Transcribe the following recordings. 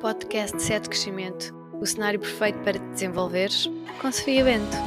podcast 7 Crescimento, o cenário perfeito para te desenvolveres, com Sofia Bento.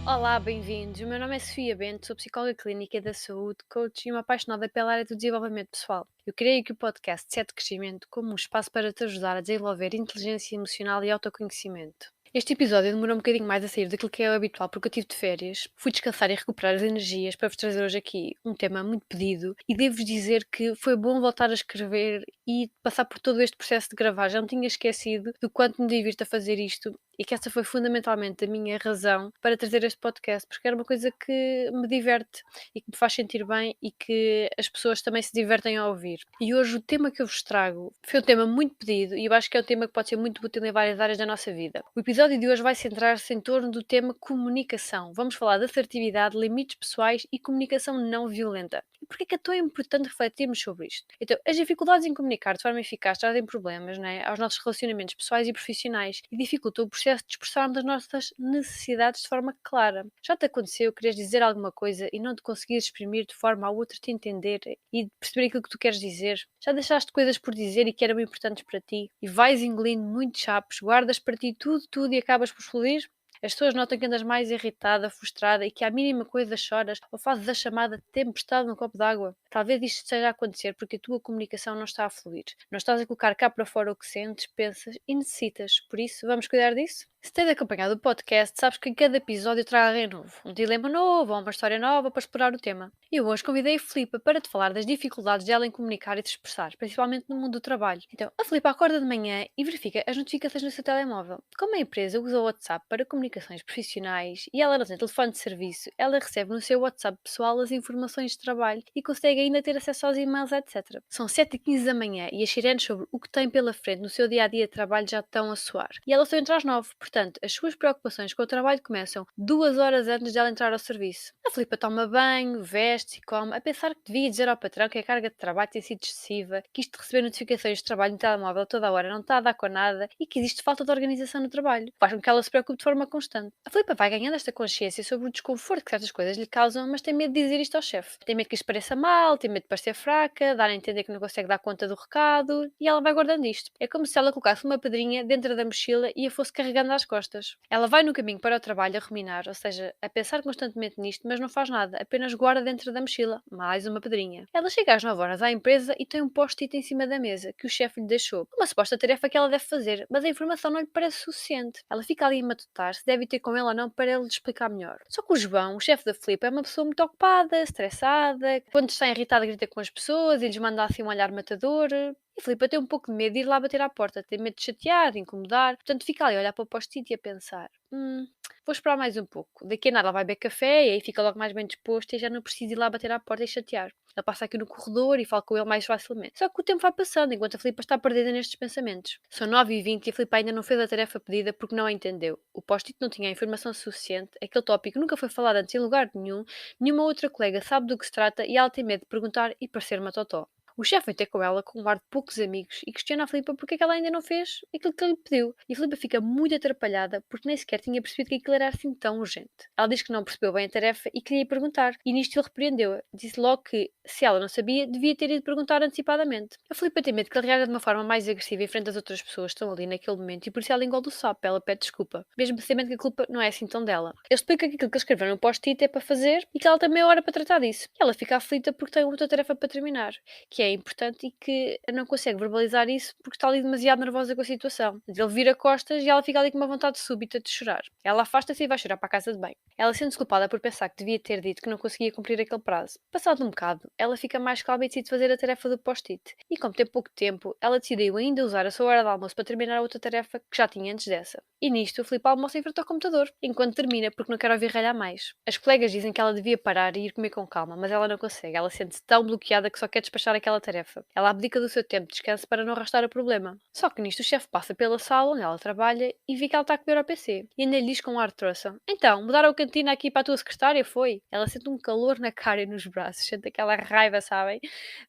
Olá, bem-vindos. O meu nome é Sofia Bento, sou psicóloga clínica da saúde, coach e uma apaixonada pela área do desenvolvimento pessoal. Eu criei aqui o podcast 7 Crescimento como um espaço para te ajudar a desenvolver inteligência emocional e autoconhecimento. Este episódio demorou um bocadinho mais a sair daquilo que é o habitual porque eu estive de férias. Fui descansar e recuperar as energias para vos trazer hoje aqui um tema muito pedido e devo-vos dizer que foi bom voltar a escrever e passar por todo este processo de gravar. Já não tinha esquecido do quanto me divirto a fazer isto e que essa foi fundamentalmente a minha razão para trazer este podcast, porque era uma coisa que me diverte e que me faz sentir bem e que as pessoas também se divertem a ouvir. E hoje o tema que eu vos trago foi um tema muito pedido e eu acho que é um tema que pode ser muito útil em várias áreas da nossa vida. O episódio de hoje vai centrar-se em torno do tema comunicação. Vamos falar de assertividade, limites pessoais e comunicação não violenta. E porquê é que é tão importante refletirmos sobre isto? Então, as dificuldades em comunicar de forma eficaz trazem problemas, aos nossos relacionamentos pessoais e profissionais e dificultam o processo de expressarmos as nossas necessidades de forma clara. Já te aconteceu quereres dizer alguma coisa e não te conseguires exprimir de forma a outra te entender e perceber aquilo que tu queres dizer? Já deixaste coisas por dizer e que eram importantes para ti e vais engolindo muitos chapos, guardas para ti tudo e acabas por explodir? As pessoas notam que andas mais irritada, frustrada e que à mínima coisa choras ou fazes a chamada tempestade num copo d'água. Talvez isto esteja a acontecer porque a tua comunicação não está a fluir. Não estás a colocar cá para fora o que sentes, pensas e necessitas. Por isso, vamos cuidar disso? Se tens acompanhado o podcast, sabes que em cada episódio trago alguém novo. Um dilema novo ou uma história nova para explorar o tema. E hoje convidei a Filipa para te falar das dificuldades dela em comunicar e se expressar, principalmente no mundo do trabalho. Então, a Filipa acorda de manhã e verifica as notificações no seu telemóvel. Como a empresa usa o WhatsApp para comunicações profissionais e ela não tem telefone de serviço, ela recebe no seu WhatsApp pessoal as informações de trabalho e consegue ainda ter acesso aos e-mails, etc. São 7h15 da manhã e as sirenes sobre o que tem pela frente no seu dia-a-dia de trabalho já estão a soar. E ela só entra às 9, portanto, as suas preocupações com o trabalho começam 2 horas antes de ela entrar ao serviço. A Filipa toma banho, veste-se e come, a pensar que devia dizer ao patrão que a carga de trabalho tem sido excessiva, que isto de receber notificações de trabalho no telemóvel toda a hora não está a dar com nada e que existe falta de organização no trabalho. Faz com que ela se preocupe de forma constante. A Filipa vai ganhando esta consciência sobre o desconforto que certas coisas lhe causam, mas tem medo de dizer isto ao chefe. Tem medo que isto pareça mal, tem medo de parecer fraca, dar a entender que não consegue dar conta do recado e ela vai guardando isto. É como se ela colocasse uma pedrinha dentro da mochila e a fosse carregando às costas. Ela vai no caminho para o trabalho a ruminar, ou seja, a pensar constantemente nisto, mas não faz nada, apenas guarda dentro da mochila, mais uma pedrinha. Ela chega às 9 horas à empresa e tem um post-it em cima da mesa que o chefe lhe deixou, uma suposta tarefa que ela deve fazer, mas a informação não lhe parece suficiente. Ela fica ali a matutar se deve ter com ele ou não para ele lhe explicar melhor. Só que o João, o chefe da Filipa, é uma pessoa muito ocupada, estressada, quando está irritada grita com as pessoas e lhes manda assim um olhar matador. E a Filipa tem um pouco de medo de ir lá bater à porta, tem medo de chatear, de incomodar, portanto fica ali a olhar para o post-it e a pensar: vou esperar mais um pouco. Daqui a nada ela vai beber café e aí fica logo mais bem disposto e já não precisa ir lá bater à porta e chatear. Ele passa aqui no corredor e fala com ele mais facilmente. Só que o tempo vai passando enquanto a Filipa está perdida nestes pensamentos. São 9h20 e a Filipa ainda não fez a tarefa pedida porque não a entendeu. O post-it não tinha a informação suficiente, aquele tópico nunca foi falado antes em lugar nenhum, nenhuma outra colega sabe do que se trata e ela tem medo de perguntar e parecer uma totó. O chefe vem ter com ela com um ar de poucos amigos e questiona a Filipa porque é que ela ainda não fez aquilo que ele pediu. E a Filipa fica muito atrapalhada porque nem sequer tinha percebido que aquilo era assim tão urgente. Ela diz que não percebeu bem a tarefa e queria ir perguntar. E nisto ele repreendeu-a. Disse logo que, se ela não sabia, devia ter ido perguntar antecipadamente. A Filipa tem medo que ele reaja de uma forma mais agressiva em frente às outras pessoas que estão ali naquele momento e por isso ela engole o sapo. Ela pede desculpa, mesmo sabendo que a culpa não é assim tão dela. Ele explica que aquilo que ele escreveu no post-it é para fazer e que ela tem meia hora para tratar disso. E ela fica aflita porque tem outra tarefa para terminar, que é importante e que não consegue verbalizar isso porque está ali demasiado nervosa com a situação. Ele vira costas e ela fica ali com uma vontade súbita de chorar. Ela afasta-se e vai chorar para a casa de banho. Ela sente-se culpada por pensar que devia ter dito que não conseguia cumprir aquele prazo. Passado um bocado, ela fica mais calma e decide fazer a tarefa do post-it. E como tem pouco tempo, ela decidiu ainda usar a sua hora de almoço para terminar a outra tarefa que já tinha antes dessa. E nisto, o Filipe almoça em frente ao computador, enquanto termina porque não quer ouvir ralhar mais. As colegas dizem que ela devia parar e ir comer com calma, mas ela não consegue. Ela sente-se tão bloqueada que só quer despachar aquela aquela tarefa. Ela abdica do seu tempo de descanso para não arrastar o problema. Só que nisto o chefe passa pela sala onde ela trabalha e vê que ela está a comer ao PC. E ainda lhe diz com um ar de trouxa: Então, mudaram a cantina aqui para a tua secretária, foi? Ela sente um calor na cara e nos braços, sente aquela raiva, sabem?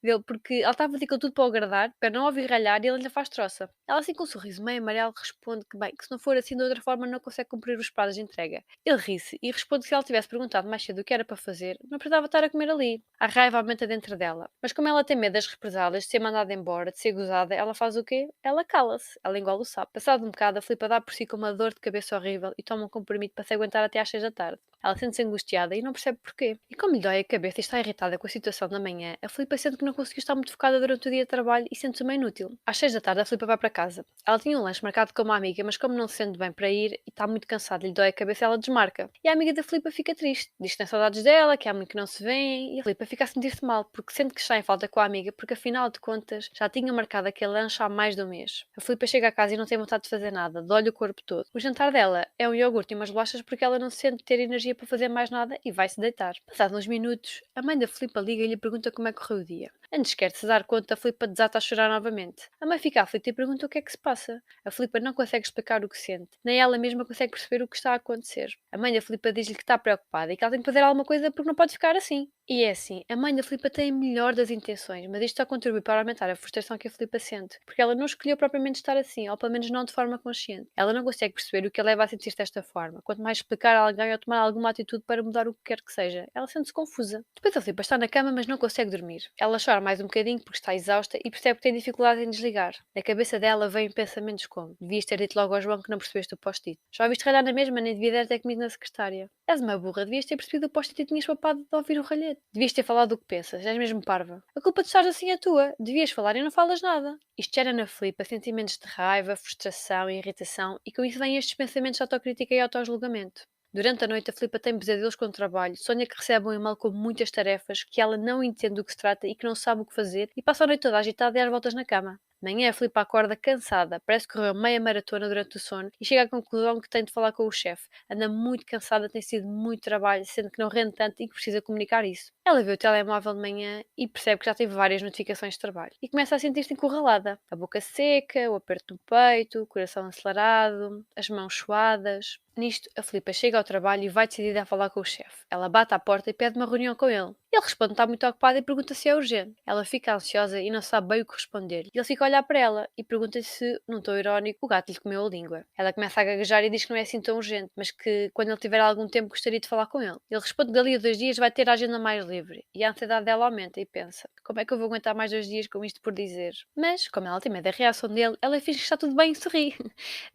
Dele, porque ela estava a fazer aquilo tudo para o agradar, para não ouvir ralhar e ele ainda faz troça. Ela assim com um sorriso meio amarelo responde que bem, que se não for assim de outra forma não consegue cumprir os prazos de entrega. Ele ri-se e responde que se ela tivesse perguntado mais cedo o que era para fazer, não precisava estar a comer ali. A raiva aumenta dentro dela. Mas como ela tem medo das represálias, de ser mandada embora, de ser gozada, ela faz o quê? Ela cala-se. Ela engole o sapo. Passado um bocado, a Filipa dá por si com uma dor de cabeça horrível e toma um comprimido para se aguentar até às 6 da tarde. Ela sente-se angustiada e não percebe porquê. E como lhe dói a cabeça e está irritada com a situação da manhã, a Filipa sente que não conseguiu estar muito focada durante o dia de trabalho e sente-se uma inútil. Às 6 da tarde, a Filipa vai para casa. Ela tinha um lanche marcado com uma amiga, mas como não se sente bem para ir e está muito cansada e lhe dói a cabeça, ela desmarca. E a amiga da Filipa fica triste. Diz que tem saudades dela, que há muito que não se vêem, e a Filipa fica a sentir-se mal, porque sente que está em falta com a amiga, porque afinal de contas já tinha marcado aquele lanche há mais de um mês. A Filipa chega a casa e não tem vontade de fazer nada, dói-lhe o corpo todo. O jantar dela é um iogurte e umas bolachas porque ela não se sente ter energia para fazer mais nada e vai-se deitar. Passados uns minutos, a mãe da Filipa liga e lhe pergunta como é que correu o dia. Antes quer se dar conta, a Filipa desata a chorar novamente. A mãe fica aflita e pergunta o que é que se passa. A Filipa não consegue explicar o que sente, nem ela mesma consegue perceber o que está a acontecer. A mãe da Filipa diz-lhe que está preocupada e que ela tem que fazer alguma coisa porque não pode ficar assim. E é assim, a mãe da Filipa tem a melhor das intenções, mas isto só contribui para aumentar a frustração que a Filipa sente, porque ela não escolheu propriamente estar assim, ou pelo menos não de forma consciente. Ela não consegue perceber o que a leva a sentir-se desta forma, quanto mais explicar a alguém ou tomar alguma atitude para mudar o que quer que seja. Ela sente-se confusa. Depois a Filipa está na cama, mas não consegue dormir. Ela chora mais um bocadinho porque está exausta e percebe que tem dificuldade em desligar. Na cabeça dela vêm pensamentos como: devias ter dito logo ao João que não percebeste o post-it. Já ouviste ralhar na mesma, nem devia ter comido na secretária. És uma burra, devias ter percebido o post-it e tinhas papado de ouvir o ralhete. Devias ter falado o que pensas, és mesmo parva. A culpa de estar assim é tua. Devias falar e não falas nada. Isto gera na Filipa sentimentos de raiva, frustração e irritação, e com isso vêm estes pensamentos de autocrítica e autojulgamento. Durante a noite, a Filipa tem pesadelos com o trabalho, sonha que recebe um e-mail com muitas tarefas, que ela não entende do que se trata e que não sabe o que fazer, e passa a noite toda agitada e às voltas na cama. De manhã, a Filipa acorda cansada, parece que correu meia maratona durante o sono e chega à conclusão que tem de falar com o chefe. Anda muito cansada, tem sido muito trabalho, sendo que não rende tanto e que precisa comunicar isso. Ela vê o telemóvel de manhã e percebe que já teve várias notificações de trabalho e começa a sentir-se encurralada. A boca seca, o aperto no peito, o coração acelerado, as mãos suadas. Nisto, a Filipa chega ao trabalho e vai decidida a falar com o chefe. Ela bate à porta e pede uma reunião com ele. Ele responde que está muito ocupado e pergunta se é urgente. Ela fica ansiosa e não sabe bem o que responder. Ele fica a olhar para ela e pergunta se, num tom irónico, o gato lhe comeu a língua. Ela começa a gaguejar e diz que não é assim tão urgente, mas que quando ele tiver algum tempo gostaria de falar com ele. Ele responde que dali a 2 dias vai ter a agenda mais livre. E a ansiedade dela aumenta e pensa: como é que eu vou aguentar mais 2 dias com isto por dizer? Mas, como ela tem medo da reação dele, ela finge que está tudo bem e sorri,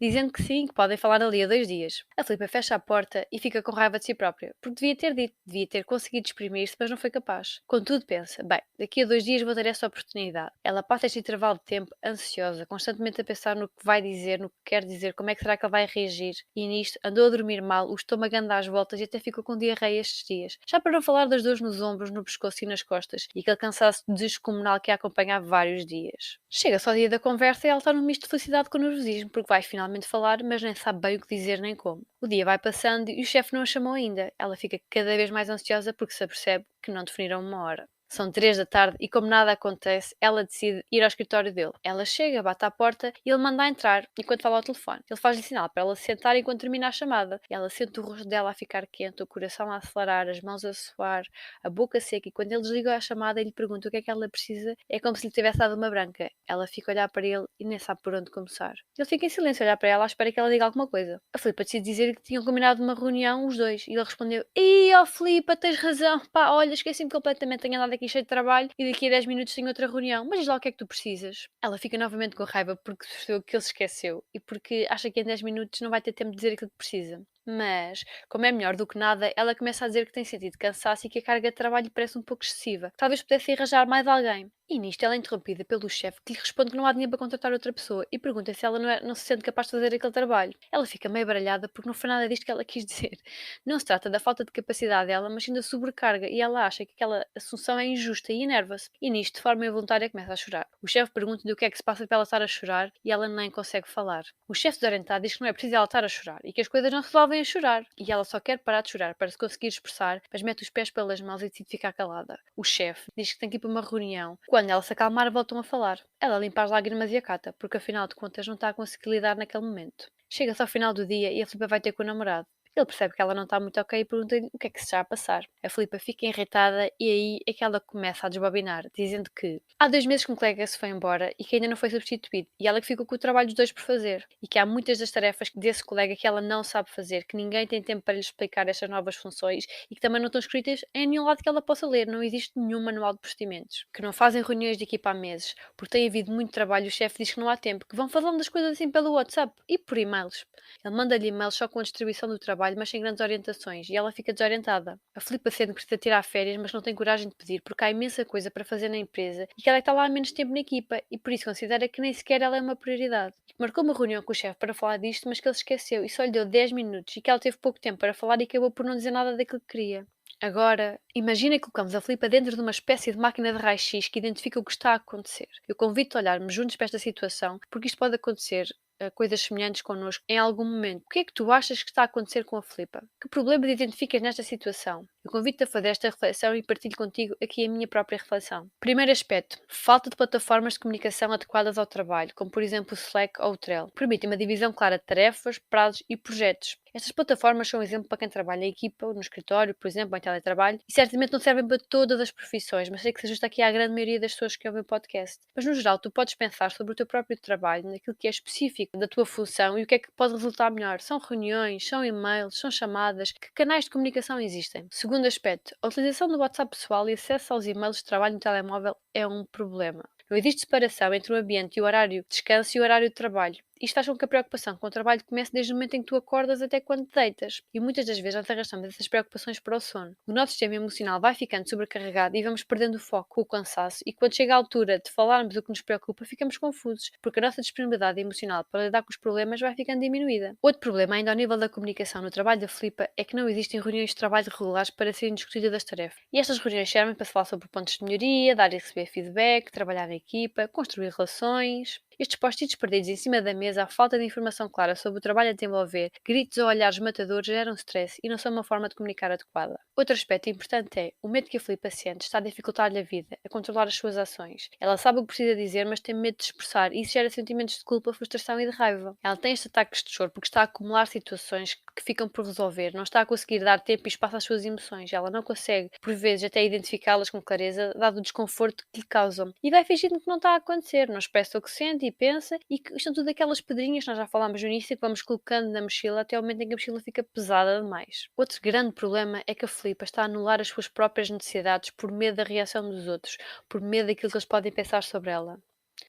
dizendo que sim, que podem falar ali a 2 dias. A Filipa fecha a porta e fica com raiva de si própria, porque devia ter dito, devia ter conseguido exprimir-se, mas não foi capaz. Contudo, pensa: bem, daqui a 2 dias vou ter essa oportunidade. Ela passa este intervalo de tempo ansiosa, constantemente a pensar no que vai dizer, no que quer dizer, como é que será que ele vai reagir. E nisto, andou a dormir mal, o estômago anda às voltas e até ficou com diarreia estes dias. Já para não falar das dores nos ombros, no pescoço e nas costas, e aquele cansaço descomunal que a acompanha há vários dias. Chega-se ao dia da conversa e ela está num misto de felicidade com nervosismo, porque vai finalmente falar, mas nem sabe bem o que dizer nem como. O dia vai passando e o chefe não a chamou ainda. Ela fica cada vez mais ansiosa porque se apercebe que não definiram uma hora. São 3 da tarde e, como nada acontece, ela decide ir ao escritório dele. Ela chega, bate à porta e ele manda entrar enquanto fala ao telefone. Ele faz-lhe sinal para ela se sentar enquanto termina a chamada. Ela sente o rosto dela a ficar quente, o coração a acelerar, as mãos a suar, a boca seca. E quando ele desliga a chamada e lhe pergunta o que é que ela precisa, é como se lhe tivesse dado uma branca. Ela fica a olhar para ele e nem sabe por onde começar. Ele fica em silêncio a olhar para ela à espera que ela diga alguma coisa. A Filipa decide dizer que tinham combinado uma reunião, os dois. E ele respondeu: Ih, ó Filipa, tens razão. Pá, olha, esqueci-me completamente, tenho andado aqui cheio de trabalho e daqui a 10 minutos tenho outra reunião. Mas diz lá o que é que tu precisas. Ela fica novamente com raiva porque percebeu que ele se esqueceu e porque acha que em 10 minutos não vai ter tempo de dizer aquilo que precisa. Mas, como é melhor do que nada, ela começa a dizer que tem sentido cansaço e que a carga de trabalho lhe parece um pouco excessiva, que talvez pudesse arranjar mais alguém. E nisto ela é interrompida pelo chefe que lhe responde que não há dinheiro para contratar outra pessoa e pergunta se ela não se sente capaz de fazer aquele trabalho. Ela fica meio baralhada porque não foi nada disto que ela quis dizer. Não se trata da falta de capacidade dela, mas sim da sobrecarga e ela acha que aquela assunção é injusta e enerva-se. E nisto, de forma involuntária, começa a chorar. O chefe pergunta-lhe o que é que se passa para ela estar a chorar e ela nem consegue falar. O chefe desorientado diz que não é preciso ela estar a chorar e que as coisas não se resolvem vem a chorar. E ela só quer parar de chorar para se conseguir expressar, mas mete os pés pelas mãos e decide ficar calada. O chefe diz que tem que ir para uma reunião. Quando ela se acalmar, voltam a falar. Ela limpa as lágrimas e acata, porque afinal de contas não está a conseguir lidar naquele momento. Chega-se ao final do dia e a Filipa vai ter com o namorado. Ele percebe que ela não está muito ok e pergunta-lhe o que é que se está a passar. A Filipa fica irritada e aí é que ela começa a desbobinar, dizendo que há 2 meses que um colega se foi embora e que ainda não foi substituído e ela que ficou com o trabalho dos dois por fazer. E que há muitas das tarefas desse colega que ela não sabe fazer, que ninguém tem tempo para lhe explicar estas novas funções e que também não estão escritas em nenhum lado que ela possa ler. Não existe nenhum manual de procedimentos. Que não fazem reuniões de equipa há meses, porque tem havido muito trabalho e o chefe diz que não há tempo, que vão falando das coisas assim pelo WhatsApp e por e-mails. Ele manda-lhe e-mails só com a distribuição do trabalho, mas sem grandes orientações, e ela fica desorientada. A Filipa sente que precisa tirar férias, mas não tem coragem de pedir, porque há imensa coisa para fazer na empresa e que ela é que está lá há menos tempo na equipa, e por isso considera que nem sequer ela é uma prioridade. Marcou uma reunião com o chefe para falar disto, mas que ele se esqueceu e só lhe deu 10 minutos, e que ela teve pouco tempo para falar e acabou por não dizer nada daquilo que queria. Agora, imagina que colocamos a Filipa dentro de uma espécie de máquina de raio-x que identifica o que está a acontecer. Eu convido-te a olharmos juntos para esta situação, porque isto pode acontecer coisas semelhantes connosco em algum momento. O que é que tu achas que está a acontecer com a Filipa? Que problemas identificas nesta situação? Eu convido-te a fazer esta reflexão e partilho contigo aqui a minha própria reflexão. Primeiro aspecto, falta de plataformas de comunicação adequadas ao trabalho, como por exemplo o Slack ou o Trello. Permitem uma divisão clara de tarefas, prazos e projetos. Estas plataformas são um exemplo para quem trabalha em equipa, ou no escritório, por exemplo, ou em teletrabalho, e certamente não servem para todas as profissões, mas sei que se ajusta aqui à grande maioria das pessoas que ouvem o podcast. Mas no geral, tu podes pensar sobre o teu próprio trabalho, naquilo que é específico da tua função e o que é que pode resultar melhor. São reuniões, são e-mails, são chamadas, que canais de comunicação existem? Segundo aspecto, a utilização do WhatsApp pessoal e acesso aos e-mails de trabalho no telemóvel é um problema. Não existe separação entre o ambiente e o horário de descanso e o horário de trabalho. Isto faz com que a preocupação com o trabalho comece desde o momento em que tu acordas até quando te deitas. E muitas das vezes nós arrastamos essas preocupações para o sono. O nosso sistema emocional vai ficando sobrecarregado e vamos perdendo o foco, o cansaço, e quando chega a altura de falarmos o que nos preocupa, ficamos confusos, porque a nossa disponibilidade emocional para lidar com os problemas vai ficando diminuída. Outro problema, ainda ao nível da comunicação no trabalho da Filipa, é que não existem reuniões de trabalho regulares para serem discutidas as tarefas. E estas reuniões servem para se falar sobre pontos de melhoria, dar e receber feedback, trabalhar em equipa, construir relações. Estes post-its perdidos em cima da mesa, a falta de informação clara sobre o trabalho a desenvolver, gritos ou olhares matadores geram stress e não são uma forma de comunicar adequada. Outro aspecto importante é o medo que a Filipa sente está a dificultar-lhe a vida, a controlar as suas ações. Ela sabe o que precisa dizer, mas tem medo de expressar e isso gera sentimentos de culpa, frustração e de raiva. Ela tem estes ataques de choro porque está a acumular situações que ficam por resolver, não está a conseguir dar tempo e espaço às suas emoções, ela não consegue, por vezes, até identificá-las com clareza, dado o desconforto que lhe causam. E vai fingindo que não está a acontecer, não expressa o que sente e pensa, e que são tudo aquelas pedrinhas que nós já falámos no início que vamos colocando na mochila até o momento em que a mochila fica pesada demais. Outro grande problema é que a Filipa está a anular as suas próprias necessidades por medo da reação dos outros, por medo daquilo que eles podem pensar sobre ela.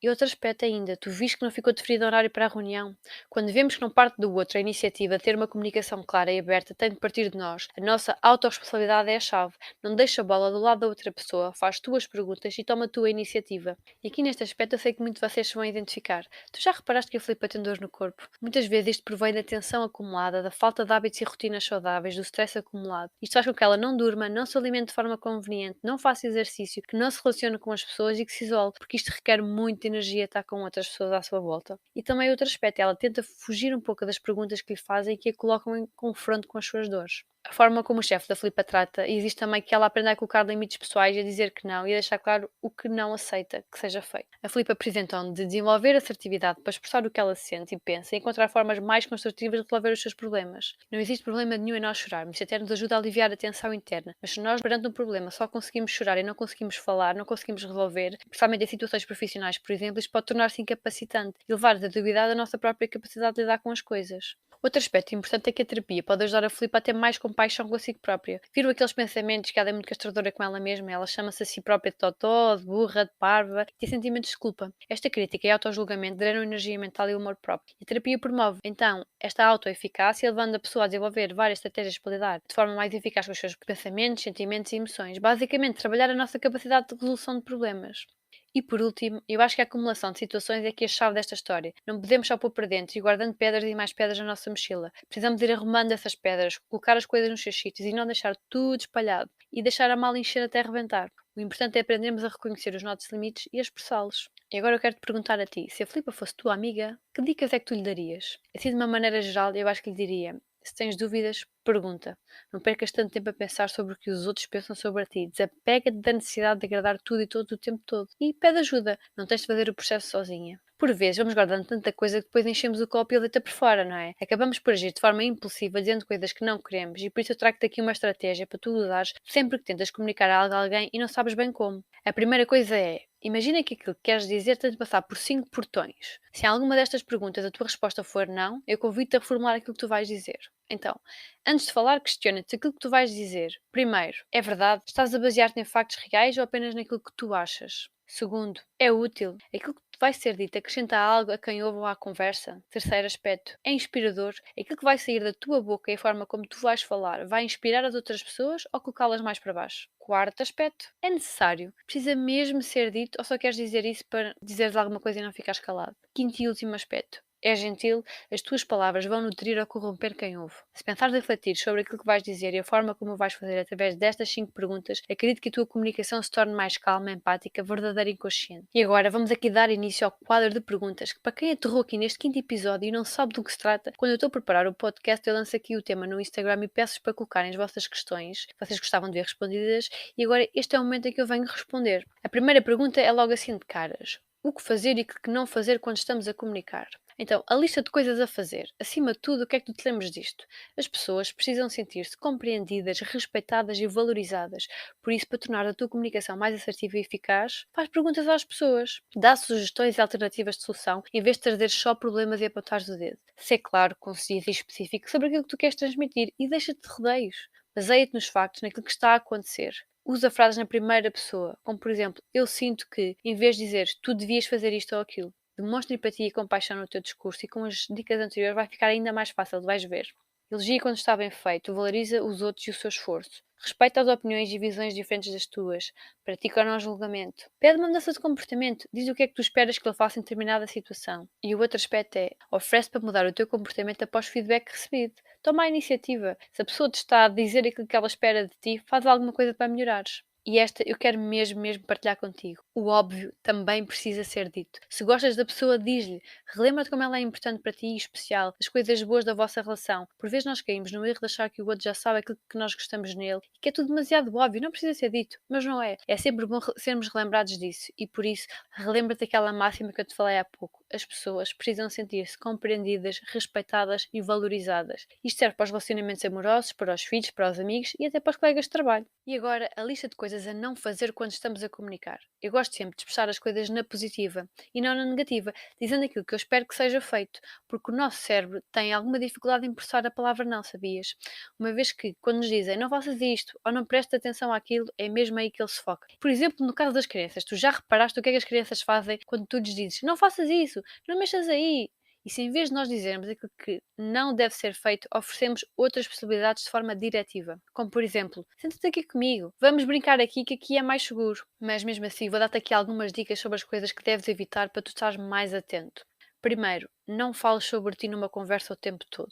E outro aspecto ainda, tu viste que não ficou definido horário para a reunião? Quando vemos que não parte do outro a iniciativa de ter uma comunicação clara e aberta tem de partir de nós. A nossa autorresponsabilidade é a chave. Não deixa a bola do lado da outra pessoa, faz tuas perguntas e toma a tua iniciativa. E aqui neste aspecto eu sei que muitos de vocês se vão identificar. Tu já reparaste que a Filipa tem dor no corpo? Muitas vezes isto provém da tensão acumulada, da falta de hábitos e rotinas saudáveis, do stress acumulado. Isto faz com que ela não durma, não se alimente de forma conveniente, não faça exercício, que não se relacione com as pessoas e que se isole, porque isto requer muita energia estar com outras pessoas à sua volta. E também outro aspecto, ela tenta fugir um pouco das perguntas que lhe fazem e que a colocam em confronto com as suas dores. A forma como o chefe da Filipa trata, e existe também que ela aprenda a colocar limites pessoais e a dizer que não e a deixar claro o que não aceita que seja feito. A Filipa precisa então de desenvolver assertividade para expressar o que ela sente e pensa e encontrar formas mais construtivas de resolver os seus problemas. Não existe problema nenhum em nós chorarmos, isso até nos ajuda a aliviar a tensão interna, mas se nós perante um problema só conseguimos chorar e não conseguimos falar, não conseguimos resolver, principalmente em situações profissionais, por exemplo, isto pode tornar-se incapacitante e levar a duvidar da nossa própria capacidade de lidar com as coisas. Outro aspecto importante é que a terapia pode ajudar a Filipa a ter mais compaixão consigo própria. Viram aqueles pensamentos que ela é muito castradora com ela mesma, ela chama-se a si própria de totó, de burra, de parva, e tem sentimentos de culpa. Esta crítica e autojulgamento drenam energia mental e humor próprio. E a terapia promove, então, esta autoeficácia, levando a pessoa a desenvolver várias estratégias para lidar de forma mais eficaz com os seus pensamentos, sentimentos e emoções. Basicamente, trabalhar a nossa capacidade de resolução de problemas. E por último, eu acho que a acumulação de situações é aqui a chave desta história. Não podemos só pôr para dentro e guardando pedras e mais pedras na nossa mochila. Precisamos ir arrumando essas pedras, colocar as coisas nos seus sítios e não deixar tudo espalhado. E deixar a mala encher até arrebentar. O importante é aprendermos a reconhecer os nossos limites e a expressá-los. E agora eu quero te perguntar a ti, se a Filipa fosse tua amiga, que dicas é que tu lhe darias? Assim de uma maneira geral, eu acho que lhe diria: Se tens dúvidas, pergunta. Não percas tanto tempo a pensar sobre o que os outros pensam sobre ti. Desapega-te da necessidade de agradar tudo e todo o tempo todo. E pede ajuda. Não tens de fazer o processo sozinha. Por vezes vamos guardando tanta coisa que depois enchemos o copo e a letra por fora, não é? Acabamos por agir de forma impulsiva, dizendo coisas que não queremos, e por isso eu trago-te aqui uma estratégia para tu usares sempre que tentas comunicar algo a alguém e não sabes bem como. A primeira coisa é: imagina que aquilo que queres dizer tem de passar por 5 portões. Se em alguma destas perguntas a tua resposta for não, eu convido-te a reformular aquilo que tu vais dizer. Então, antes de falar, questiona-te se aquilo que tu vais dizer. Primeiro, é verdade? Estás a basear-te em factos reais ou apenas naquilo que tu achas? Segundo, é útil? Aquilo que vai ser dito acrescenta algo a quem ouve ou à conversa? Terceiro aspecto, é inspirador? Aquilo que vai sair da tua boca e a forma como tu vais falar vai inspirar as outras pessoas ou colocá-las mais para baixo? Quarto aspecto, é necessário? Precisa mesmo ser dito ou só queres dizer isso para dizeres alguma coisa e não ficares calado? Quinto e último aspecto, é gentil? As tuas palavras vão nutrir ou corromper quem ouve. Se pensares e refletir sobre aquilo que vais dizer e a forma como o vais fazer através destas 5 perguntas, acredito que a tua comunicação se torne mais calma, empática, verdadeira e consciente. E agora vamos aqui dar início ao quadro de perguntas, que para quem aterrou aqui neste quinto episódio e não sabe do que se trata, quando eu estou a preparar o podcast eu lanço aqui o tema no Instagram e peço-vos para colocarem as vossas questões, que vocês gostavam de ver respondidas, e agora este é o momento em que eu venho responder. A primeira pergunta é logo assim de caras: o que fazer e o que não fazer quando estamos a comunicar? Então, a lista de coisas a fazer. Acima de tudo, o que é que tu te lembras disto? As pessoas precisam sentir-se compreendidas, respeitadas e valorizadas. Por isso, para tornar a tua comunicação mais assertiva e eficaz, faz perguntas às pessoas. Dá sugestões e alternativas de solução, em vez de trazer só problemas e apontares o dedo. Ser claro, conciso e específico sobre aquilo que tu queres transmitir e deixa-te de rodeios. Baseia-te nos factos, naquilo que está a acontecer. Usa frases na primeira pessoa, como por exemplo, eu sinto que, em vez de dizer tu devias fazer isto ou aquilo. Demonstra empatia e compaixão no teu discurso e com as dicas anteriores vai ficar ainda mais fácil, vais ver. Elogia quando está bem feito, valoriza os outros e o seu esforço. Respeita as opiniões e visões diferentes das tuas. Pratica o não julgamento. Pede uma mudança de comportamento. Diz o que é que tu esperas que ele faça em determinada situação. E o outro aspecto é: oferece para mudar o teu comportamento após o feedback recebido. Toma a iniciativa. Se a pessoa te está a dizer aquilo que ela espera de ti, faz alguma coisa para melhorares. E esta eu quero mesmo partilhar contigo. O óbvio também precisa ser dito. Se gostas da pessoa, diz-lhe. Relembra-te como ela é importante para ti e especial, as coisas boas da vossa relação. Por vezes nós caímos no erro de achar que o outro já sabe aquilo que nós gostamos nele e que é tudo demasiado óbvio, não precisa ser dito. Mas não é. É sempre bom sermos relembrados disso e por isso relembra-te aquela máxima que eu te falei há pouco. As pessoas precisam sentir-se compreendidas, respeitadas e valorizadas. Isto serve para os relacionamentos amorosos, para os filhos, para os amigos e até para os colegas de trabalho. E agora, a lista de coisas a não fazer quando estamos a comunicar. Eu gosto sempre de expressar as coisas na positiva e não na negativa, dizendo aquilo que eu espero que seja feito, porque o nosso cérebro tem alguma dificuldade em processar a palavra não, sabias? Uma vez que, quando nos dizem não faças isto ou não prestes atenção àquilo, é mesmo aí que ele se foca. Por exemplo, no caso das crianças, tu já reparaste o que é que as crianças fazem quando tu lhes dizes não faças isso, não mexas aí? E se em vez de nós dizermos aquilo que não deve ser feito, oferecemos outras possibilidades de forma diretiva. Como por exemplo, senta-te aqui comigo, vamos brincar aqui que aqui é mais seguro. Mas mesmo assim, vou dar-te aqui algumas dicas sobre as coisas que deves evitar para tu estares mais atento. Primeiro, não fales sobre ti numa conversa o tempo todo.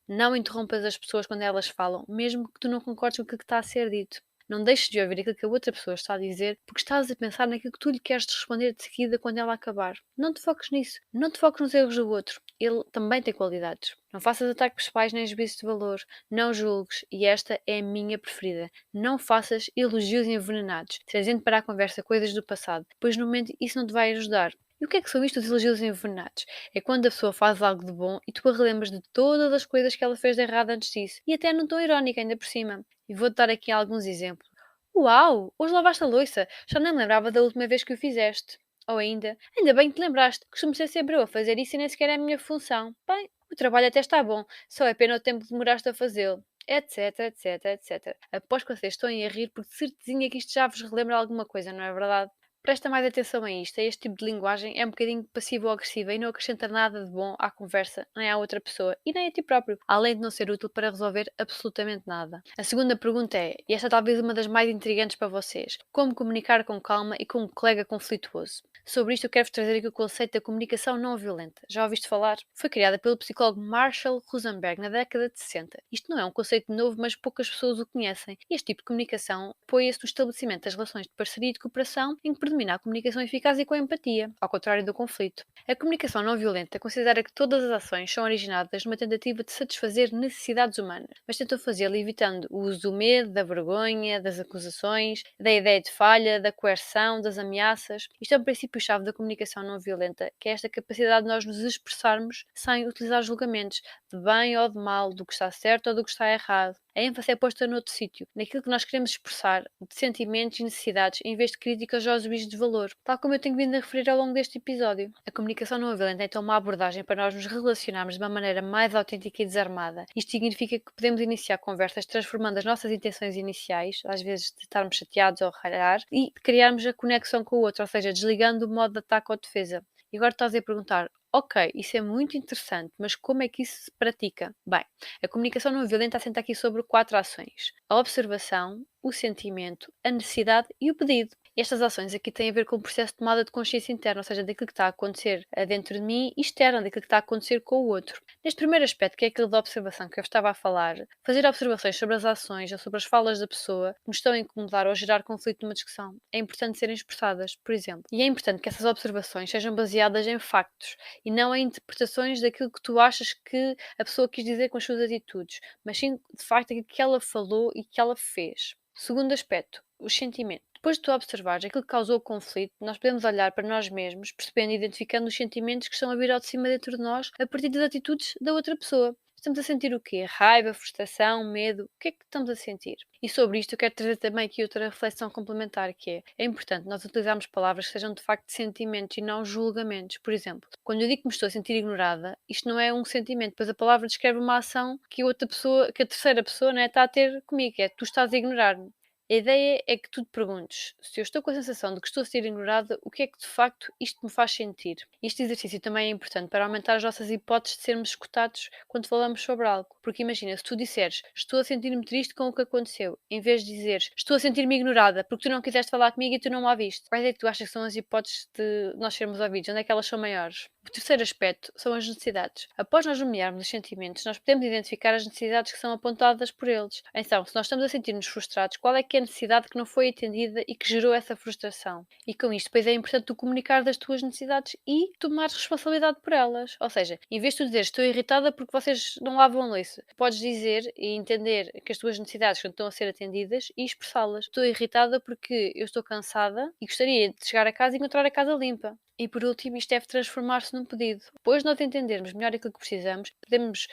Não interrompas as pessoas quando elas falam, mesmo que tu não concordes com o que está a ser dito. Não deixes de ouvir aquilo que a outra pessoa está a dizer porque estás a pensar naquilo que tu lhe queres responder de seguida quando ela acabar. Não te foques nisso. Não te foques nos erros do outro. Ele também tem qualidades. Não faças ataques pessoais nem juízos de valor. Não julgues. E esta é a minha preferida. Não faças elogios envenenados, trazendo para a conversa coisas do passado, pois no momento isso não te vai ajudar. E o que é que são isto os elogios envenenados? É quando a pessoa faz algo de bom e tu a relembras de todas as coisas que ela fez de errado antes disso. E até não tão irónica ainda por cima. E vou-te dar aqui alguns exemplos. Uau! Hoje lavaste a louça! Já nem me lembrava da última vez que o fizeste. Ou ainda bem que te lembraste, costumo ser sempre eu a fazer isso e nem sequer é a minha função. Bem, o trabalho até está bom, só é pena o tempo que demoraste a fazê-lo. Etc. Após que vocês estão a rir, porque de certezinha que isto já vos relembra alguma coisa, não é verdade? Presta mais atenção a isto, a este tipo de linguagem é um bocadinho passivo-agressiva e não acrescenta nada de bom à conversa, nem à outra pessoa e nem a ti próprio, além de não ser útil para resolver absolutamente nada. A segunda pergunta é, e esta é talvez uma das mais intrigantes para vocês, como comunicar com calma e com um colega conflituoso? Sobre isto eu quero-vos trazer aqui o conceito da comunicação não violenta. Já ouviste falar? Foi criada pelo psicólogo Marshall Rosenberg na década de 60. Isto não é um conceito novo, mas poucas pessoas o conhecem. Este tipo de comunicação apoia-se no estabelecimento das relações de parceria e de cooperação em que predomina a comunicação eficaz e com empatia, ao contrário do conflito. A comunicação não violenta considera que todas as ações são originadas numa tentativa de satisfazer necessidades humanas, mas tentam fazê-lo evitando o uso do medo, da vergonha, das acusações, da ideia de falha, da coerção, das ameaças. Isto é um princípio-chave da comunicação não violenta, que é esta capacidade de nós nos expressarmos sem utilizar julgamentos, de bem ou de mal, do que está certo ou do que está errado. A ênfase é posta noutro sítio, naquilo que nós queremos expressar, de sentimentos e necessidades, em vez de críticas aos juízos de valor, tal como eu tenho vindo a referir ao longo deste episódio. A comunicação não violenta é então uma abordagem para nós nos relacionarmos de uma maneira mais autêntica e desarmada. Isto significa que podemos iniciar conversas transformando as nossas intenções iniciais, às vezes de estarmos chateados ou ralhar, e de criarmos a conexão com o outro, ou seja, desligando o modo de ataque ou defesa. E agora estás a perguntar, ok, isso é muito interessante, mas como é que isso se pratica? Bem, a comunicação não violenta assenta aqui sobre 4 ações: a observação, o sentimento, a necessidade e o pedido. Estas ações aqui têm a ver com o processo de tomada de consciência interna, ou seja, daquilo que está a acontecer dentro de mim e externa, daquilo que está a acontecer com o outro. Neste primeiro aspecto, que é aquele da observação que eu estava a falar, fazer observações sobre as ações ou sobre as falas da pessoa que nos estão a incomodar ou a gerar conflito numa discussão é importante serem expressadas, por exemplo. E é importante que essas observações sejam baseadas em factos e não em interpretações daquilo que tu achas que a pessoa quis dizer com as suas atitudes, mas sim, de facto, aquilo que ela falou e que ela fez. Segundo aspecto, os sentimentos. Depois de tu observares aquilo que causou o conflito, nós podemos olhar para nós mesmos, percebendo e identificando os sentimentos que estão a vir ao de cima dentro de nós a partir das atitudes da outra pessoa. Estamos a sentir o quê? Raiva, frustração, medo? O que é que estamos a sentir? E sobre isto eu quero trazer também aqui outra reflexão complementar, que é importante nós utilizarmos palavras que sejam de facto sentimentos e não julgamentos. Por exemplo, quando eu digo que me estou a sentir ignorada, isto não é um sentimento, pois a palavra descreve uma ação que a outra pessoa, que a terceira pessoa, né, está a ter comigo, que é tu estás a ignorar-me. A ideia é que tu te perguntes, se eu estou com a sensação de que estou a ser ignorada, o que é que de facto isto me faz sentir? Este exercício também é importante para aumentar as nossas hipóteses de sermos escutados quando falamos sobre algo. Porque imagina, se tu disseres, estou a sentir-me triste com o que aconteceu, em vez de dizeres, estou a sentir-me ignorada porque tu não quiseste falar comigo e tu não me ouviste. Quais é que tu achas que são as hipóteses de nós sermos ouvidos? Onde é que elas são maiores? O terceiro aspecto são as necessidades. Após nós nomearmos os sentimentos, nós podemos identificar as necessidades que são apontadas por eles. Então, se nós estamos a sentir-nos frustrados, qual é que é a necessidade que não foi atendida e que gerou essa frustração? E com isto, depois é importante tu comunicar das tuas necessidades e tomar responsabilidade por elas. Ou seja, em vez de tu dizeres estou irritada porque vocês não lavam a louça, podes dizer e entender que as tuas necessidades não estão a ser atendidas e expressá-las. Estou irritada porque eu estou cansada e gostaria de chegar a casa e encontrar a casa limpa. E por último, isto deve transformar-se num pedido. Depois de nós entendermos melhor aquilo que precisamos, podemos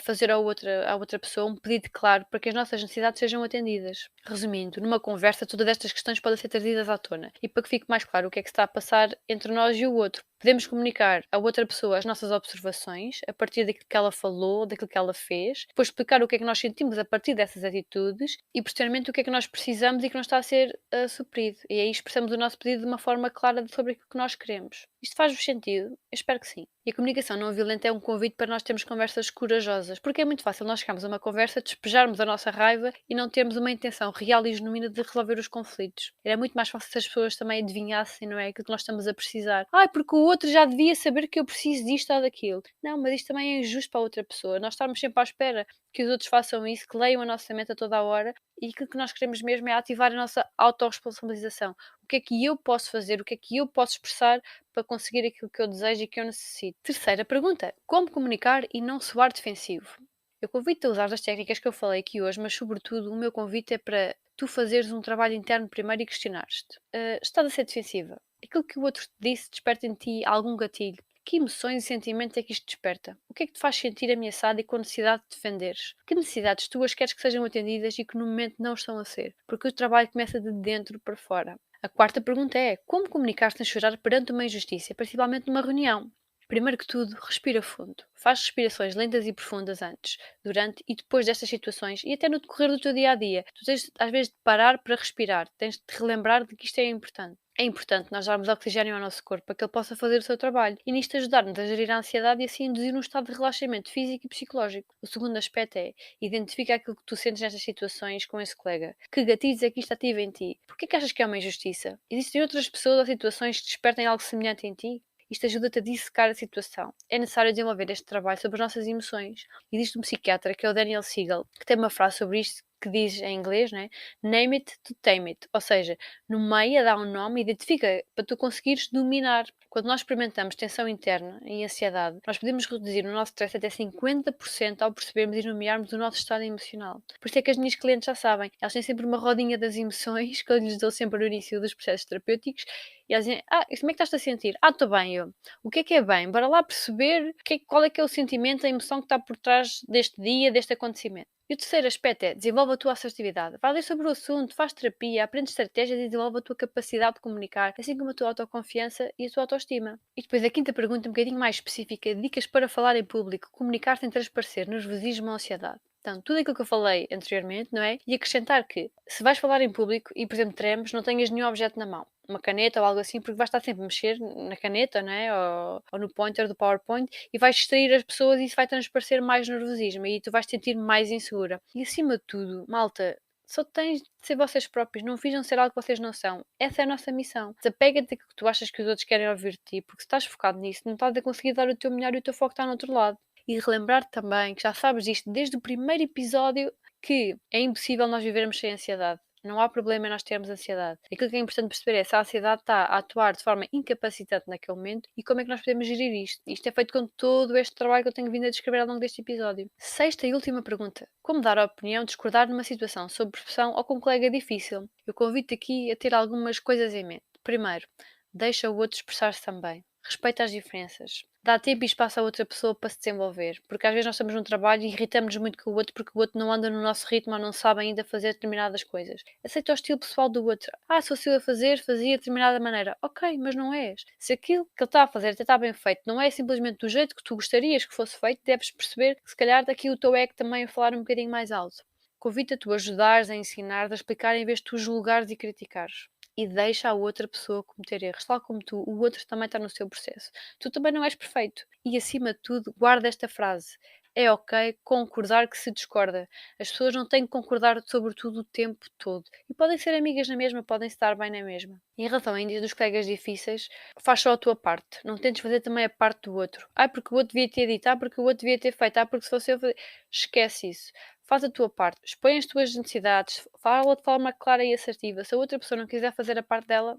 fazer à outra pessoa um pedido claro para que as nossas necessidades sejam atendidas. Resumindo, numa conversa, todas estas questões podem ser trazidas à tona. E para que fique mais claro o que é que se está a passar entre nós e o outro, podemos comunicar à outra pessoa as nossas observações a partir daquilo que ela falou, daquilo que ela fez, depois explicar o que é que nós sentimos a partir dessas atitudes e, posteriormente, o que é que nós precisamos e que não está a ser suprido. E aí expressamos o nosso pedido de uma forma clara sobre aquilo que nós queremos. Isto faz-vos sentido? Eu espero que sim. E a comunicação não violenta é um convite para nós termos conversas corajosas, porque é muito fácil nós chegarmos a uma conversa, despejarmos a nossa raiva e não termos uma intenção real e genuína de resolver os conflitos. Era muito mais fácil se as pessoas também adivinhassem, não é? Aquilo que nós estamos a precisar. Porque o outro já devia saber que eu preciso disto ou daquilo. Não, mas isto também é injusto para a outra pessoa. Nós estamos sempre à espera que os outros façam isso, que leiam a nossa mente a toda a hora e aquilo que nós queremos mesmo é ativar a nossa autorresponsabilização. O que é que eu posso fazer? O que é que eu posso expressar para conseguir aquilo que eu desejo e que eu necessito? Terceira pergunta: como comunicar e não soar defensivo? Eu convido-te a usar as técnicas que eu falei aqui hoje, mas sobretudo o meu convite é para tu fazeres um trabalho interno primeiro e questionares-te. Estás a ser defensiva? Aquilo que o outro te disse desperta em ti algum gatilho? Que emoções e sentimentos é que isto desperta? O que é que te faz sentir ameaçado e com necessidade de defenderes? Que necessidades tuas queres que sejam atendidas e que no momento não estão a ser? Porque o trabalho começa de dentro para fora. A quarta pergunta é: como comunicar sem chorar perante uma injustiça, principalmente numa reunião? Primeiro que tudo, respira fundo. Faz respirações lentas e profundas antes, durante e depois destas situações e até no decorrer do teu dia a dia. Tu tens às vezes de parar para respirar, tens de te relembrar de que isto é importante. É importante nós darmos oxigênio ao nosso corpo para que ele possa fazer o seu trabalho e nisto ajudar-nos a gerir a ansiedade e assim induzir um estado de relaxamento físico e psicológico. O segundo aspecto é identifica aquilo que tu sentes nestas situações com esse colega. Que gatilhos é que isto ativa em ti? Porquê que achas que é uma injustiça? Existem outras pessoas ou situações que despertem algo semelhante em ti? Isto ajuda-te a dissecar a situação. É necessário desenvolver este trabalho sobre as nossas emoções. Existe um psiquiatra, que é o Daniel Siegel, que tem uma frase sobre isto que diz em inglês, né? Name it to tame it. Ou seja, nomeia, dá um nome, identifica para tu conseguires dominar. Quando nós experimentamos tensão interna e ansiedade, nós podemos reduzir o nosso stress até 50% ao percebermos e nomearmos o nosso estado emocional. Por isso é que as minhas clientes já sabem, elas têm sempre uma rodinha das emoções que eu lhes dou sempre no início dos processos terapêuticos e elas dizem, como é que estás a sentir? Estou bem, eu. O que é bem? Bora lá perceber qual é que é o sentimento, a emoção que está por trás deste dia, deste acontecimento. E o terceiro aspecto é, desenvolve a tua assertividade. Vai ler sobre o assunto, faz terapia, aprende estratégias e desenvolve a tua capacidade de comunicar, assim como a tua autoconfiança e a tua autoestima. E depois a quinta pergunta, um bocadinho mais específica, dicas para falar em público, comunicar sem transparecer, nervosismo ou ansiedade. Então, tudo aquilo que eu falei anteriormente, não é? E acrescentar que, se vais falar em público e, por exemplo, tremes, não tenhas nenhum objeto na mão. Uma caneta ou algo assim, porque vais estar sempre a mexer na caneta, não é? Ou no pointer do PowerPoint e vais distrair as pessoas e isso vai transparecer mais nervosismo e tu vais te sentir mais insegura. E acima de tudo, malta, só tens de ser vocês próprios, não finjam ser algo que vocês não são. Essa é a nossa missão. Desapega-te daquilo que tu achas que os outros querem ouvir de ti, porque se estás focado nisso, não estás a conseguir dar o teu melhor e o teu foco está no outro lado. E relembrar também que já sabes isto desde o primeiro episódio, que é impossível nós vivermos sem ansiedade. Não há problema em nós termos ansiedade. Aquilo que é importante perceber é se a ansiedade está a atuar de forma incapacitante naquele momento e como é que nós podemos gerir isto. Isto é feito com todo este trabalho que eu tenho vindo a descrever ao longo deste episódio. Sexta e última pergunta. Como dar a opinião, discordar numa situação sob pressão ou com um colega difícil? Eu convido-te aqui a ter algumas coisas em mente. Primeiro, deixa o outro expressar-se também. Respeita as diferenças. Dá tempo e espaço à outra pessoa para se desenvolver. Porque às vezes nós estamos num trabalho e irritamos-nos muito com o outro porque o outro não anda no nosso ritmo ou não sabe ainda fazer determinadas coisas. Aceita o estilo pessoal do outro. Se fosse eu a fazer, fazia de determinada maneira. Ok, mas não és. Se aquilo que ele está a fazer até está bem feito, não é simplesmente do jeito que tu gostarias que fosse feito, deves perceber que se calhar daqui o teu ego também a falar um bocadinho mais alto. Convida-te a tu ajudares, a ensinar, a explicar em vez de tu julgares e criticares. E deixa a outra pessoa cometer erros, tal como tu, o outro também está no seu processo. Tu também não és perfeito. E acima de tudo, guarda esta frase. É ok concordar que se discorda. As pessoas não têm que concordar sobre tudo o tempo todo. E podem ser amigas na mesma, podem estar bem na mesma. Em relação ainda dos colegas difíceis, faz só a tua parte. Não tentes fazer também a parte do outro. Porque o outro devia ter dito. Porque o outro devia ter feito. Porque se fosse eu fazer... Esquece isso. Faz a tua parte, expõe as tuas necessidades, fala de forma clara e assertiva. Se a outra pessoa não quiser fazer a parte dela,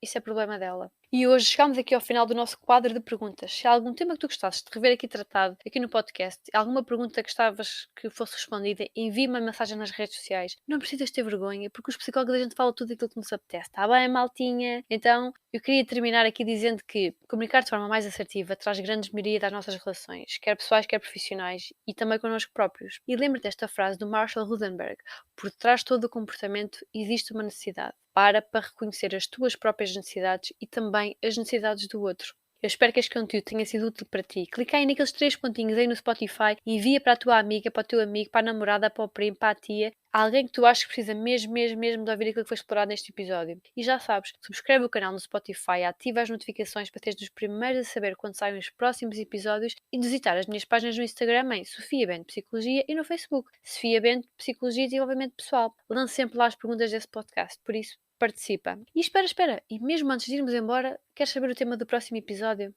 isso é problema dela. E hoje chegamos aqui ao final do nosso quadro de perguntas. Se há algum tema que tu gostasses de rever aqui tratado, aqui no podcast, alguma pergunta que gostavas que fosse respondida, envie-me uma mensagem nas redes sociais. Não precisas ter vergonha, porque os psicólogos a gente fala tudo aquilo que nos apetece. Está bem, maltinha? Então, eu queria terminar aqui dizendo que comunicar de forma mais assertiva traz grande melhoria das nossas relações, quer pessoais, quer profissionais, e também connosco próprios. E lembra-te desta frase do Marshall Rosenberg: por detrás de todo o comportamento existe uma necessidade. Para reconhecer as tuas próprias necessidades e também as necessidades do outro. Eu espero que este conteúdo tenha sido útil para ti. Clica aí naqueles 3 pontinhos aí no Spotify e envia para a tua amiga, para o teu amigo, para a namorada, para o primo, para a tia, alguém que tu achas que precisa mesmo de ouvir aquilo que foi explorado neste episódio. E já sabes, subscreve o canal no Spotify, ativa as notificações para teres dos primeiros a saber quando saem os próximos episódios e de visitar as minhas páginas no Instagram em Sofia Bento Psicologia e no Facebook Sofia Bento Psicologia e Desenvolvimento Pessoal. Lanço sempre lá as perguntas desse podcast, por isso participa. E espera, e mesmo antes de irmos embora, queres saber o tema do próximo episódio?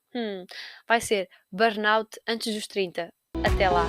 Vai ser Burnout antes dos 30. Até lá!